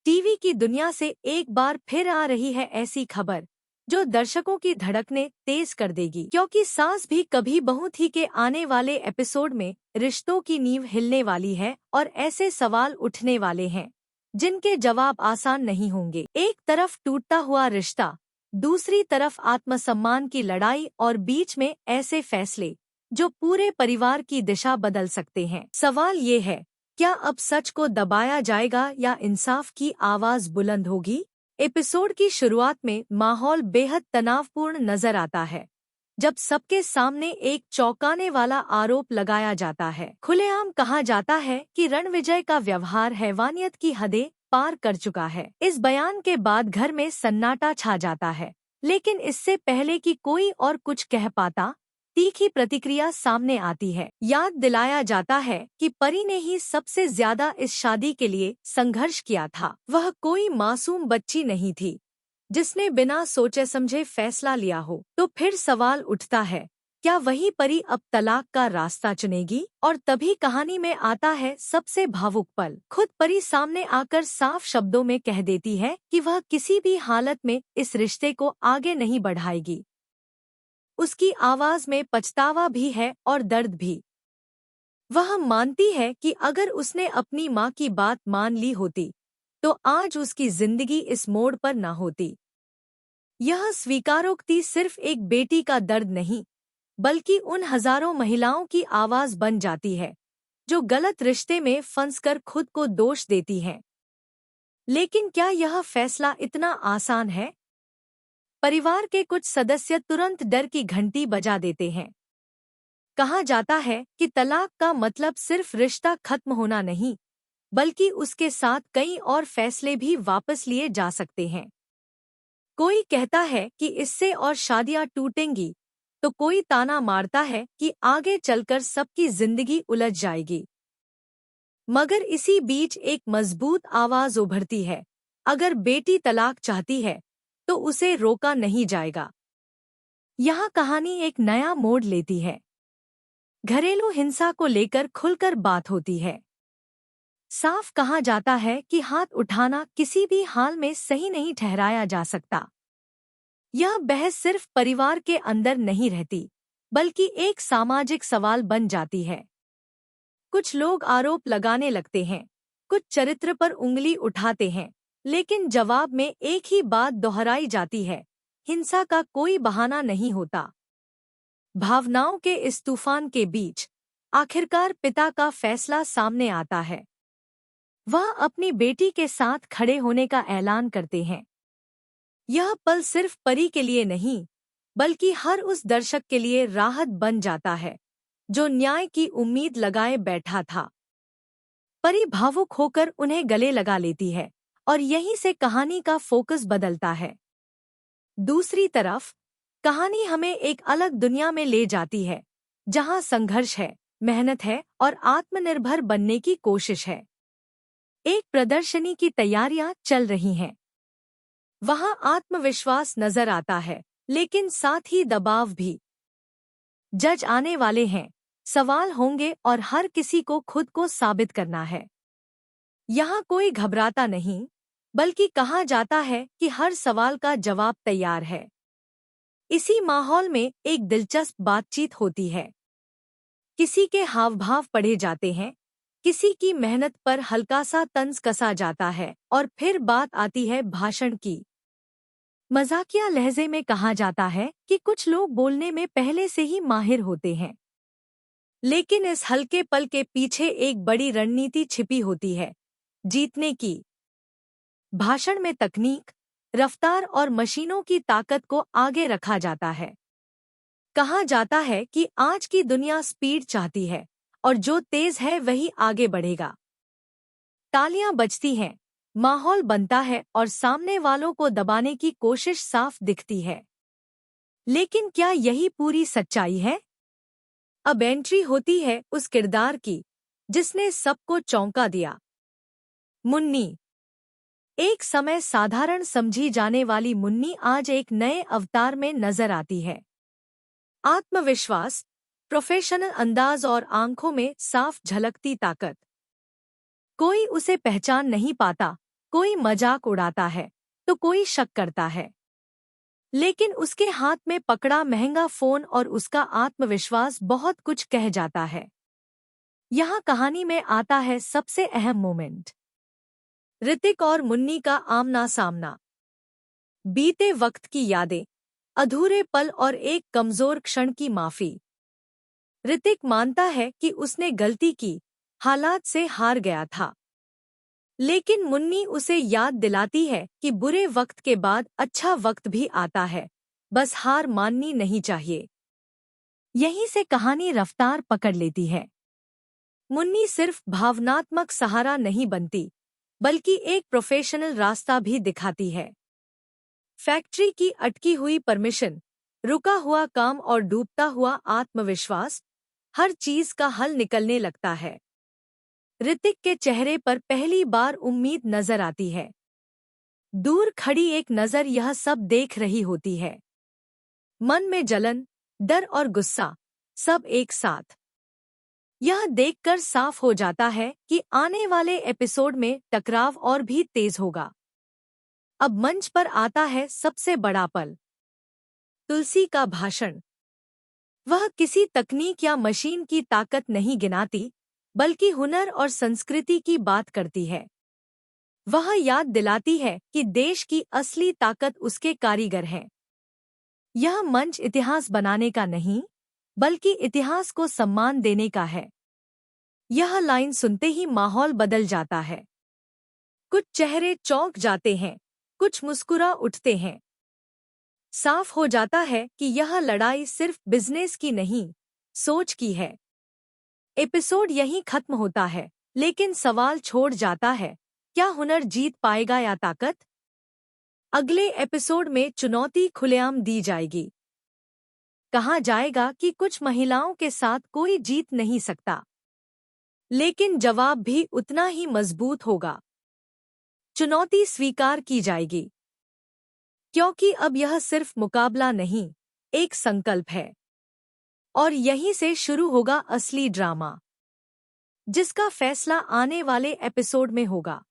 TV की दुनिया से एक बार फिर आ रही है ऐसी खबर जो दर्शकों की धड़कनें तेज कर देगी, क्योंकि सास भी कभी बहू थी के आने वाले एपिसोड में रिश्तों की नींव हिलने वाली है और ऐसे सवाल उठने वाले हैं जिनके जवाब आसान नहीं होंगे। एक तरफ टूटता हुआ रिश्ता, दूसरी तरफ आत्मसम्मान की लड़ाई और बीच में ऐसे फैसले जो पूरे परिवार की दिशा बदल सकते हैं। सवाल ये है, क्या अब सच को दबाया जाएगा या इंसाफ की आवाज बुलंद होगी? एपिसोड की शुरुआत में माहौल बेहद तनावपूर्ण नजर आता है, जब सबके सामने एक चौंकाने वाला आरोप लगाया जाता है। खुलेआम कहा जाता है कि रणविजय का व्यवहार हैवानियत की हदें पार कर चुका है। इस बयान के बाद घर में सन्नाटा छा जाता है, लेकिन इससे पहले कि कोई और कुछ कह पाता, तीखी प्रतिक्रिया सामने आती है। याद दिलाया जाता है कि परी ने ही सबसे ज्यादा इस शादी के लिए संघर्ष किया था। वह कोई मासूम बच्ची नहीं थी जिसने बिना सोचे समझे फैसला लिया हो। तो फिर सवाल उठता है, क्या वही परी अब तलाक का रास्ता चुनेगी? और तभी कहानी में आता है सबसे भावुक पल। खुद परी सामने आकर साफ शब्दों में कह देती है कि वह किसी भी हालत में इस रिश्ते को आगे नहीं बढ़ाएगी। उसकी आवाज में पछतावा भी है और दर्द भी। वह मानती है कि अगर उसने अपनी माँ की बात मान ली होती तो आज उसकी जिंदगी इस मोड़ पर न होती। यह स्वीकारोक्ति सिर्फ एक बेटी का दर्द नहीं, बल्कि उन हजारों महिलाओं की आवाज बन जाती है जो गलत रिश्ते में फंसकर खुद को दोष देती हैं। लेकिन क्या यह फैसला इतना आसान है? परिवार के कुछ सदस्य तुरंत डर की घंटी बजा देते हैं। कहा जाता है कि तलाक का मतलब सिर्फ रिश्ता खत्म होना नहीं, बल्कि उसके साथ कई और फैसले भी वापस लिए जा सकते हैं। कोई कहता है कि इससे और शादियां टूटेंगी, तो कोई ताना मारता है कि आगे चलकर सबकी जिंदगी उलझ जाएगी। मगर इसी बीच एक मजबूत आवाज उभरती है, अगर बेटी तलाक चाहती है तो उसे रोका नहीं जाएगा। यहाँ कहानी एक नया मोड़ लेती है। घरेलू हिंसा को लेकर खुलकर बात होती है। साफ कहा जाता है कि हाथ उठाना किसी भी हाल में सही नहीं ठहराया जा सकता। यह बहस सिर्फ परिवार के अंदर नहीं रहती, बल्कि एक सामाजिक सवाल बन जाती है। कुछ लोग आरोप लगाने लगते हैं, कुछ चरित्र पर उंगली उठाते हैं, लेकिन जवाब में एक ही बात दोहराई जाती है, हिंसा का कोई बहाना नहीं होता। भावनाओं के इस तूफान के बीच आखिरकार पिता का फैसला सामने आता है। वह अपनी बेटी के साथ खड़े होने का ऐलान करते हैं। यह पल सिर्फ परी के लिए नहीं, बल्कि हर उस दर्शक के लिए राहत बन जाता है जो न्याय की उम्मीद लगाए बैठा था। परी भावुक होकर उन्हें गले लगा लेती है और यहीं से कहानी का फोकस बदलता है। दूसरी तरफ कहानी हमें एक अलग दुनिया में ले जाती है, जहां संघर्ष है, मेहनत है और आत्मनिर्भर बनने की कोशिश है। एक प्रदर्शनी की तैयारियां चल रही हैं। वहां आत्मविश्वास नजर आता है, लेकिन साथ ही दबाव भी। जज आने वाले हैं, सवाल होंगे और हर किसी को खुद को साबित करना है। यहाँ कोई घबराता नहीं, बल्कि कहा जाता है कि हर सवाल का जवाब तैयार है। इसी माहौल में एक दिलचस्प बातचीत होती है। किसी के हावभाव पढ़े जाते हैं, किसी की मेहनत पर हल्का सा तंज कसा जाता है और फिर बात आती है भाषण की। मजाकिया लहजे में कहा जाता है कि कुछ लोग बोलने में पहले से ही माहिर होते हैं, लेकिन इस हल्के पल के पीछे एक बड़ी रणनीति छिपी होती है, जीतने की। भाषण में तकनीक, रफ्तार और मशीनों की ताकत को आगे रखा जाता है। कहा जाता है कि आज की दुनिया स्पीड चाहती है और जो तेज है वही आगे बढ़ेगा। तालियां बजती हैं, माहौल बनता है और सामने वालों को दबाने की कोशिश साफ दिखती है। लेकिन क्या यही पूरी सच्चाई है? अब एंट्री होती है उस किरदार की जिसने सबको चौंका दिया। मुन्नी। एक समय साधारण समझी जाने वाली मुन्नी आज एक नए अवतार में नजर आती है। आत्मविश्वास, प्रोफेशनल अंदाज और आंखों में साफ झलकती ताकत। कोई उसे पहचान नहीं पाता, कोई मजाक उड़ाता है तो कोई शक करता है, लेकिन उसके हाथ में पकड़ा महंगा फोन और उसका आत्मविश्वास बहुत कुछ कह जाता है। यहाँ कहानी में आता है सबसे अहम मोमेंट, ऋतिक और मुन्नी का आमना सामना। बीते वक्त की यादें, अधूरे पल और एक कमजोर क्षण की माफी। ऋतिक मानता है कि उसने गलती की, हालात से हार गया था, लेकिन मुन्नी उसे याद दिलाती है कि बुरे वक्त के बाद अच्छा वक्त भी आता है, बस हार माननी नहीं चाहिए। यहीं से कहानी रफ्तार पकड़ लेती है। मुन्नी सिर्फ भावनात्मक सहारा नहीं बनती, बल्कि एक प्रोफेशनल रास्ता भी दिखाती है। फैक्ट्री की अटकी हुई परमिशन, रुका हुआ काम और डूबता हुआ आत्मविश्वास, हर चीज का हल निकलने लगता है। ऋतिक के चेहरे पर पहली बार उम्मीद नजर आती है। दूर खड़ी एक नजर यह सब देख रही होती है। मन में जलन, डर और गुस्सा, सब एक साथ। यह देखकर साफ हो जाता है कि आने वाले एपिसोड में टकराव और भी तेज होगा। अब मंच पर आता है सबसे बड़ा पल, तुलसी का भाषण। वह किसी तकनीक या मशीन की ताकत नहीं गिनाती, बल्कि हुनर और संस्कृति की बात करती है। वह याद दिलाती है कि देश की असली ताकत उसके कारीगर हैं। यह मंच इतिहास बनाने का नहीं, बल्कि इतिहास को सम्मान देने का है। यह लाइन सुनते ही माहौल बदल जाता है। कुछ चेहरे चौंक जाते हैं, कुछ मुस्कुरा उठते हैं। साफ हो जाता है कि यह लड़ाई सिर्फ बिजनेस की नहीं, सोच की है। एपिसोड यहीं खत्म होता है, लेकिन सवाल छोड़ जाता है, क्या हुनर जीत पाएगा या ताकत? अगले एपिसोड में चुनौती खुलेआम दी जाएगी। कहा जाएगा कि कुछ महिलाओं के साथ कोई जीत नहीं सकता, लेकिन जवाब भी उतना ही मजबूत होगा। चुनौती स्वीकार की जाएगी, क्योंकि अब यह सिर्फ मुकाबला नहीं, एक संकल्प है। और यहीं से शुरू होगा असली ड्रामा, जिसका फैसला आने वाले एपिसोड में होगा।